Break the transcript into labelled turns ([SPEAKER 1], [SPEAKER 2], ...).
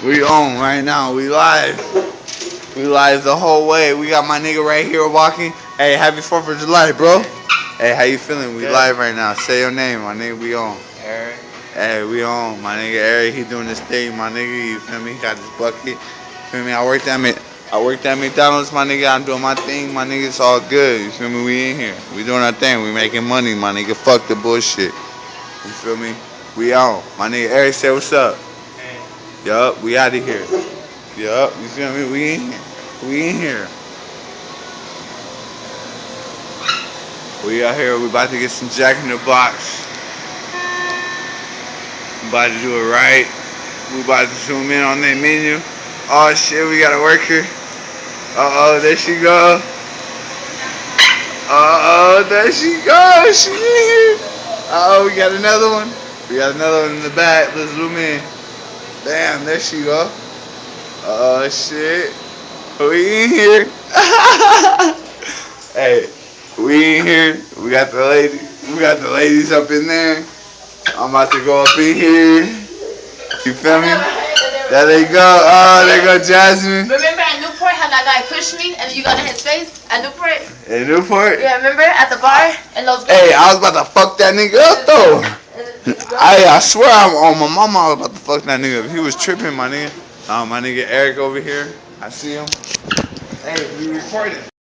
[SPEAKER 1] We on right now. We live. We live the whole way. We got my nigga right here walking. Hey, happy 4th of July, bro. Hey, how you feeling? We
[SPEAKER 2] Good.
[SPEAKER 1] live right now. Say your name, my nigga. We on.
[SPEAKER 2] Eric.
[SPEAKER 1] Hey, we on. My nigga Eric, he doing this thing, my nigga. You feel me? He got this bucket. You feel me? I worked at McDonald's, my nigga. I'm doing my thing, my nigga. It's all good. You feel me? We in here. We doing our thing. We making money, my nigga. Fuck the bullshit. You feel me? We on. My nigga Eric said, what's up?
[SPEAKER 2] Hey.
[SPEAKER 1] Yup, we out of here. Yup, you feel me? We in here. We in here. We out here. We about to get some Jack in the Box. We about to do it right. We about to zoom in on that menu. Oh shit, we got a worker. Uh oh, there she go. Uh oh, there she goes. She in here. Uh oh, we got another one. We got another one in the back. Let's zoom in. Damn, there she go. Oh shit. We in here. Hey, we in here. We got the lady. We got the ladies up in there. I'm about to go up in here. You feel me? There they go. Oh, there go Jasmine.
[SPEAKER 3] Remember at Newport how that guy pushed me and you got in his face at Newport?
[SPEAKER 1] In Newport?
[SPEAKER 3] Yeah, remember at the bar and those.
[SPEAKER 1] Hey, I was about to fuck that nigga up though. I swear I'm on my mama. I was about to fuck that nigga up. He was tripping, my nigga. My nigga Eric over here. I see him. Hey, we recording.